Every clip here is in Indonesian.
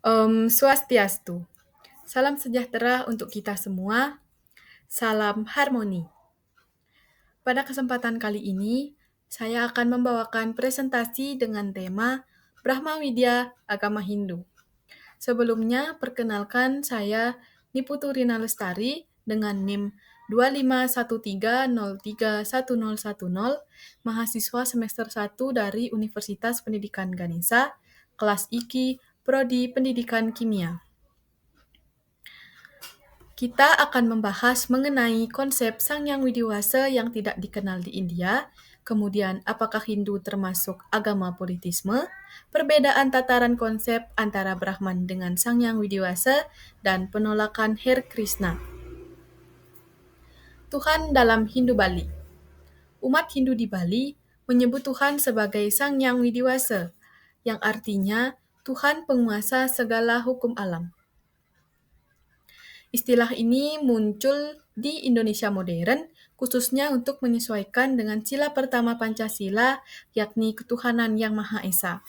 Swastiastu. Salam sejahtera untuk kita semua. Salam harmoni. Pada kesempatan kali ini, saya akan membawakan presentasi dengan tema Brahma Widya Agama Hindu. Sebelumnya, perkenalkan saya Niputurina Lestari dengan NIM 251303110, mahasiswa semester 1 dari Universitas Pendidikan Ganesha, kelas IKI, Prodi Pendidikan Kimia. Kita akan membahas mengenai konsep Sang Hyang Widiwasa yang tidak dikenal di India, kemudian apakah Hindu termasuk agama politisme, perbedaan tataran konsep antara Brahman dengan Sang Hyang Widiwasa, dan penolakan Her Krishna. Tuhan dalam Hindu Bali. Umat Hindu di Bali menyebut Tuhan sebagai Sang Hyang Widiwasa, yang artinya Tuhan penguasa segala hukum alam. Istilah ini muncul di Indonesia modern, khususnya untuk menyesuaikan dengan sila pertama Pancasila, yakni ketuhanan yang Maha Esa.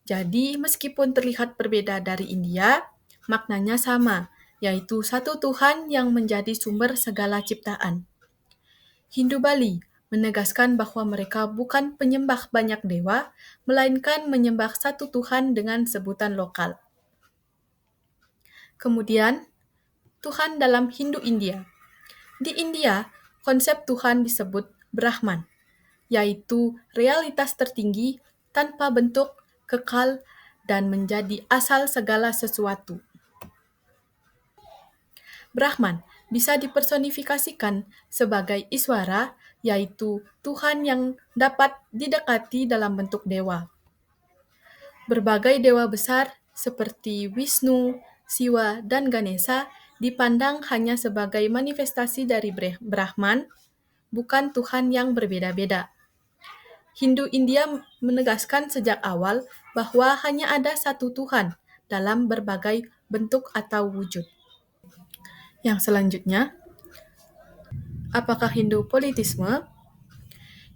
Jadi, meskipun terlihat berbeda dari India, maknanya sama, yaitu satu Tuhan yang menjadi sumber segala ciptaan. Hindu Bali menegaskan bahwa mereka bukan penyembah banyak dewa, melainkan menyembah satu Tuhan dengan sebutan lokal. Kemudian, Tuhan dalam Hindu India. Di India, konsep Tuhan disebut Brahman, yaitu realitas tertinggi tanpa bentuk, kekal, dan menjadi asal segala sesuatu. Brahman bisa dipersonifikasikan sebagai Iswara, yaitu Tuhan yang dapat didekati dalam bentuk dewa. Berbagai dewa besar seperti Wisnu, Siwa, dan Ganesha dipandang hanya sebagai manifestasi dari Brahman, bukan Tuhan yang berbeda-beda. Hindu India menegaskan sejak awal bahwa hanya ada satu Tuhan dalam berbagai bentuk atau wujud. Yang selanjutnya, apakah Hindu politisme?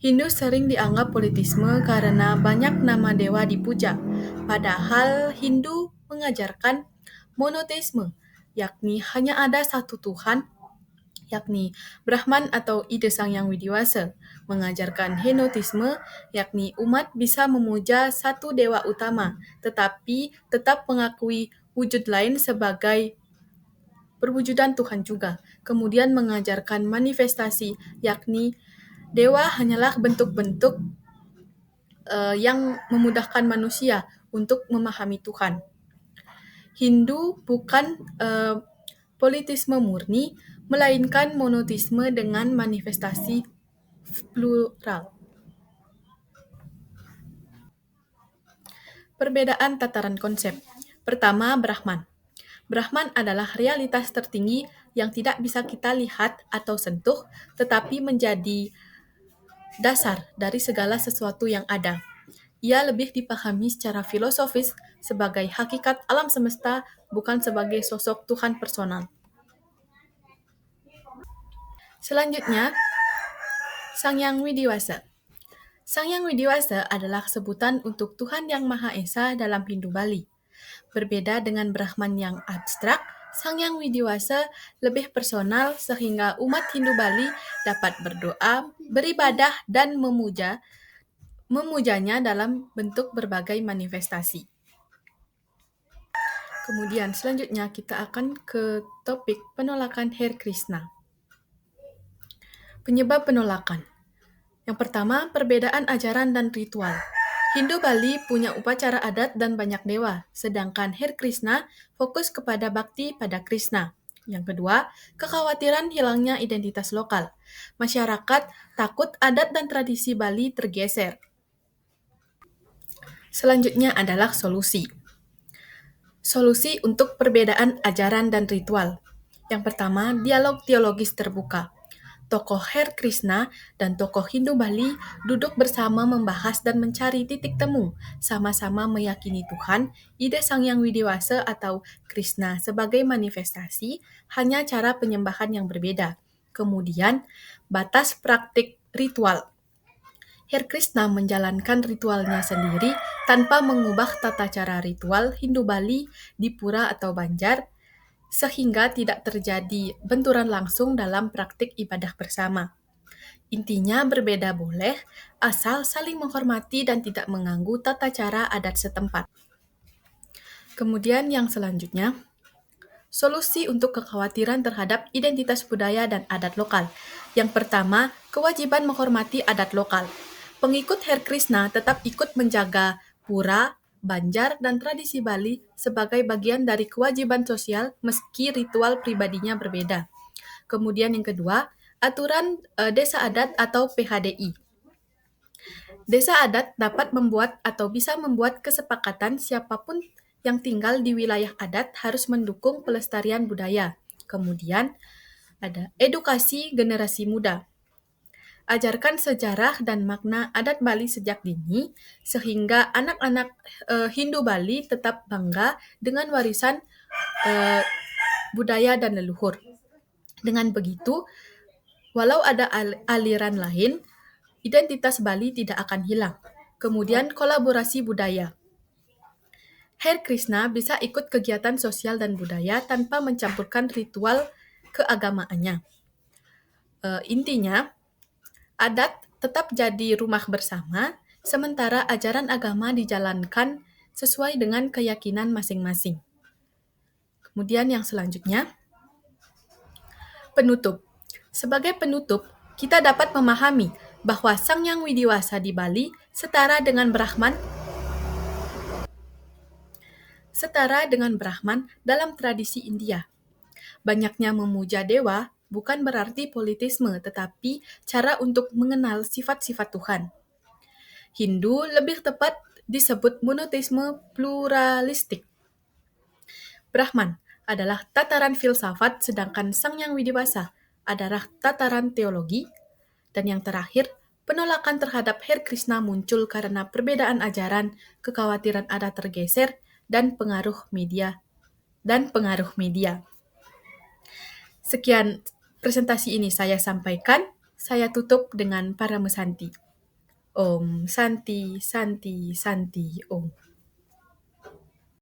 Hindu sering dianggap politisme karena banyak nama dewa dipuja, padahal Hindu mengajarkan monoteisme, yakni hanya ada satu Tuhan, yakni Brahman atau ide Sang Hyang Widiwasa, mengajarkan henotisme, yakni umat bisa memuja satu dewa utama, tetapi tetap mengakui wujud lain sebagai perwujudan Tuhan juga. Kemudian mengajarkan manifestasi, yakni dewa hanyalah bentuk-bentuk yang memudahkan manusia untuk memahami Tuhan. Hindu bukan politisme murni, melainkan monoteisme dengan manifestasi plural. Perbedaan tataran konsep. Pertama, Brahman. Brahman adalah realitas tertinggi yang tidak bisa kita lihat atau sentuh, tetapi menjadi dasar dari segala sesuatu yang ada. Ia lebih dipahami secara filosofis sebagai hakikat alam semesta, bukan sebagai sosok Tuhan personal. Selanjutnya, Sang Hyang Widiwasa. Sang Hyang Widiwasa adalah sebutan untuk Tuhan yang Maha Esa dalam Hindu Bali. Berbeda dengan Brahman yang abstrak, Sang Hyang Widiwasa lebih personal sehingga umat Hindu Bali dapat berdoa, beribadah, dan memujanya dalam bentuk berbagai manifestasi. Kemudian selanjutnya kita akan ke topik penolakan Her Krishna. Penyebab penolakan. Yang pertama, perbedaan ajaran dan ritual. Hindu Bali punya upacara adat dan banyak dewa, sedangkan Her Krishna fokus kepada bakti pada Krishna. Yang kedua, kekhawatiran hilangnya identitas lokal. Masyarakat takut adat dan tradisi Bali tergeser. Selanjutnya adalah solusi. Solusi untuk perbedaan ajaran dan ritual. Yang pertama, dialog teologis terbuka. Tokoh Her Krishna dan tokoh Hindu Bali duduk bersama membahas dan mencari titik temu, sama-sama meyakini Tuhan, ide Sang Hyang Widiwasa atau Krishna sebagai manifestasi, hanya cara penyembahan yang berbeda. Kemudian, batas praktik ritual. Her Krishna menjalankan ritualnya sendiri tanpa mengubah tata cara ritual Hindu Bali di pura atau banjar, sehingga tidak terjadi benturan langsung dalam praktik ibadah bersama. Intinya berbeda boleh, asal saling menghormati dan tidak mengganggu tata cara adat setempat. Kemudian yang selanjutnya, solusi untuk kekhawatiran terhadap identitas budaya dan adat lokal. Yang pertama, kewajiban menghormati adat lokal. Pengikut Her Krishna tetap ikut menjaga pura, banjar, dan tradisi Bali sebagai bagian dari kewajiban sosial meski ritual pribadinya berbeda. Kemudian yang kedua, aturan desa adat atau PHDI. Desa adat dapat membuat atau bisa membuat kesepakatan siapapun yang tinggal di wilayah adat harus mendukung pelestarian budaya. Kemudian ada edukasi generasi muda. Ajarkan sejarah dan makna adat Bali sejak dini sehingga anak-anak Hindu Bali tetap bangga dengan warisan budaya dan leluhur. Dengan begitu, walau ada aliran lain, identitas Bali tidak akan hilang. Kemudian kolaborasi budaya. Her Krishna bisa ikut kegiatan sosial dan budaya tanpa mencampurkan ritual keagamaannya. Intinya, adat tetap jadi rumah bersama, sementara ajaran agama dijalankan sesuai dengan keyakinan masing-masing. Kemudian yang selanjutnya, penutup. Sebagai penutup, kita dapat memahami bahwa Sang Yang Widiwasa di Bali setara dengan Brahman dalam tradisi India. Banyaknya memuja dewa bukan berarti politisme, tetapi cara untuk mengenal sifat-sifat Tuhan. Hindu lebih tepat disebut monoteisme pluralistik. Brahman adalah tataran filsafat, sedangkan Sang Yang Widiwasa adalah tataran teologi. Dan yang terakhir, penolakan terhadap Her Krishna muncul karena perbedaan ajaran, kekhawatiran adat tergeser, dan pengaruh media. Sekian presentasi ini saya sampaikan. Saya tutup dengan Paramesanti. Om Santi Santi Santi Om.